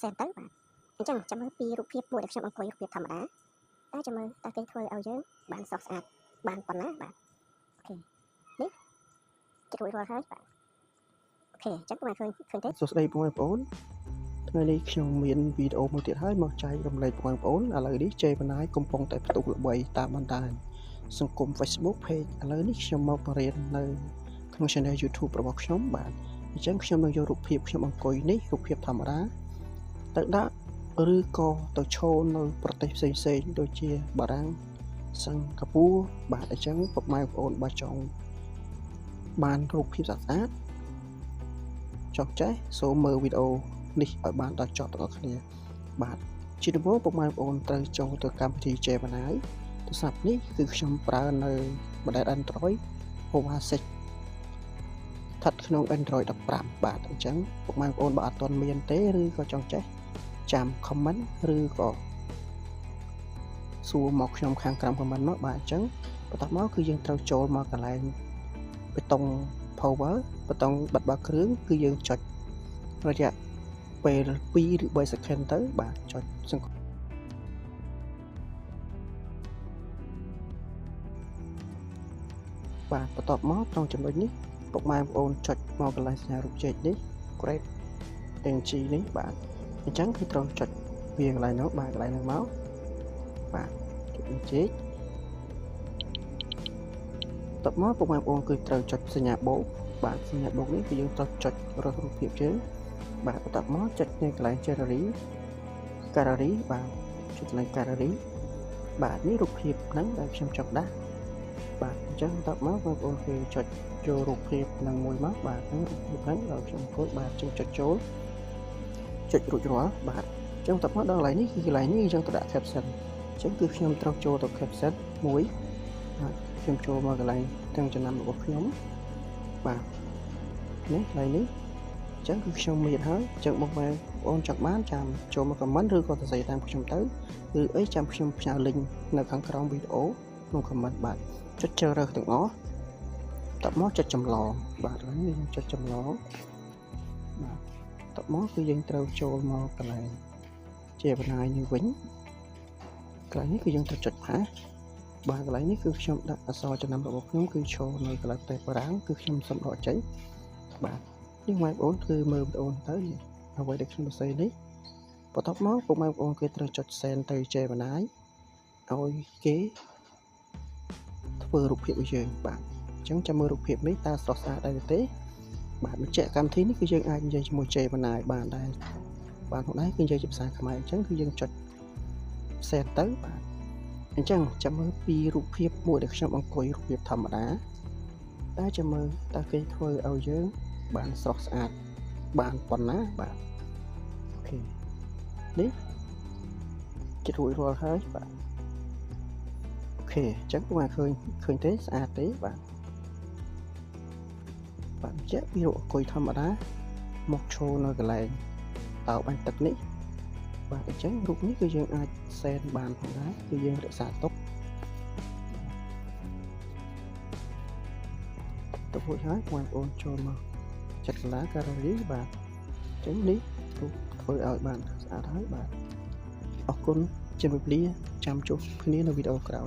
សែនទៅបាទអញ្ចឹងចាំមើលពីរូបភាពមួយដែលខ្ញុំអង្គុយរូបភាពធម្មតាតែចាំមើលតើគេធ្វើឲ្យយើងបានស្រស់ស្អាតបានប៉ុណ្ណាបាទអូខេនេះជិតរួចរាល់ហើយបាទអូខេអញ្ចឹងបងប្អូនឃើញទេសួស្តីបងប្អូនថ្ងៃនេះខ្ញុំមានវីដេអូមួយទៀតហើយមកចែករំលែកបងប្អូនឥឡូវនេះជេបណ្ណាយកំពុងតែផ្ទុះល្បីតាមបណ្ដាញសង្គម Facebook Page ឥឡូវនេះខ្ញុំមកបរៀននៅក្នុង Channel YouTube របស់ខ្ញុំបាទអញ្ចឹងខ្ញុំនឹងយករូបភាពខ្ញុំអង្គុយនេះរូបភាពធម្មតាទៅដាក់ឬក៏ទៅឈរនៅប្រទេសផ្សេងៗដូចជាបារាំងសិង្ហបុរីបាទអញ្ចឹងពុកម៉ែបងប្អូនបើចង់បានរូបភាពស្អាតចង់ចេះសូមមើលវីដេអូនេះឲ្យបានដល់ចប់ទាំងអស់គ្នាបាទជាដំបូងពុកម៉ែបងប្អូនត្រូវចូលទៅកម្មវិធី Gemini ទូរស័ព្ទនេះគឺខ្ញុំប្រើនៅបណ្ដាញ Android OS 6 ស្ថិតក្នុង Android 15 បាទអញ្ចឹងពុកម៉ែបងប្អូនបើអត់ទាន់មានទេឬក៏ចង់ចេះចាំ comment ឬក៏សួរមកខ្ញុំខាងក្រោម comment មកបាទអញ្ចឹងបន្ទាប់មកគឺយើងត្រូវចូលមកកន្លែងបេតុង power បេតុងបិទបើកគ្រឿងគឺយើងចុចរយៈពេល2ឬ3 second ទៅបាទចុចសង្កត់បាទបន្ទាប់មកក្នុងចំណុចនេះពុកម៉ែបងប្អូនចុចមកកន្លែងសញ្ញារូបចេកនេះ Great NG នេះបាទអញ្ចឹងគឺត្រូវចុចវាកន្លែងនោះបាទកន្លែងនោះមកបាទចុចចេកបន្ទាប់មកពុកម៉ែបងប្អូនគឺត្រូវចុចសញ្ញាបូកបាទសញ្ញាបូកនេះគឺយើងត្រូវចុចរើសរូបភាពយើងបាទបន្ទាប់មកចុចនៅកន្លែង Gallery បាទចុចកន្លែង Gallery បាទនេះរូបភាពហ្នឹងដែលខ្ញុំចង់ដាក់បាទអញ្ចឹងបន្ទាប់មកបងប្អូនគឺចុចចូលរូបភាពហ្នឹងមួយមកបាទហ្នឹងរូបភាពហ្នឹងដល់ខ្ញុំអង្គុយបាទចុចចូលចុចរួចរាល់បាទអញ្ចឹងបន្ទាប់មកដល់កន្លែងនេះគឺកន្លែងនេះយើងត្រូវដាក់ caption អញ្ចឹងគឺខ្ញុំត្រូវចូលទៅ caption មួយបាទខ្ញុំចូលមកកន្លែងទាំងចំណាំរបស់ខ្ញុំបាទនេះកន្លែងនេះអញ្ចឹងគឺខ្ញុំមានហើយអញ្ចឹងបងប្អូនចង់បានចាំចូលមក comment ឬក៏សរសេរតាមខ្ញុំទៅឬអីចាំខ្ញុំផ្ញើ link នៅខាងក្រោមវីដេអូក្នុង comment បាទចុចជ្រើសរើសទាំងអស់តបមកចុចចម្លងបាទឥឡូវនេះយើងចុចចម្លងបាទតបមកគឺយើងត្រូវចូលមកកន្លែងជាបណ្ណាយនេះវិញកន្លែងនេះគឺយើងត្រូវចុចផាសបាទកន្លែងនេះគឺខ្ញុំដាក់អក្សរចំណាំរបស់ខ្ញុំគឺឈរនៅកន្លែងប្រទេសបារាំងគឺខ្ញុំសុំដកចេញបាទនេះម៉ែបងប្អូនគឺមើលវីដេអូទៅអ្វីដែលខ្ញុំសរសេរនេះបន្ទាប់មកពុកម៉ែបងប្អូនគឺត្រូវចុច send ទៅ Gemini ឲ្យគេធ្វើរូបភាពឲ្យយើងបាទអញ្ចឹងចាំមើលរូបភាពនេះតើស្រស់ស្អាតដែរទេបាទបញ្ជាក់កម្មវិធីនេះគឺយើងអាចនិយាយជាមួយ Gemini បានដែរបាទផងដែរគឺនិយាយជាភាសាខ្មែរអញ្ចឹងគឺយើងចុច send ទៅបាទអញ្ចឹងចាំមើលពីរូបភាពមួយដែលខ្ញុំអង្គុយរូបភាពធម្មតាតែចាំមើលតើគេធ្វើឲ្យយើងបានស្រស់ស្អាតបានប៉ុណ្ណាបាទអូខេនេះជិតរួចរាល់ហើយបាទអូខេអញ្ចឹងបងឃើញទេស្អាតទេបាទបាទបញ្ជាក់ពីរូបអង្គុយធម្មតាមកឈរនៅកន្លែងតោបាញ់ទឹកនេះបាទអញ្ចឹងរូបនេះគឺយើងអាចសែនបានផងដែរគឺយើងរក្សាទុកទៅរួចហើយបងប្អូនចូលមកចាត់កន្លែង Gallery បាទអញ្ចឹងនេះធ្វើឲ្យបានស្អាតហើយបាទអរគុណជំរាបលាចាំជួបគ្នានៅវីដេអូក្រោយ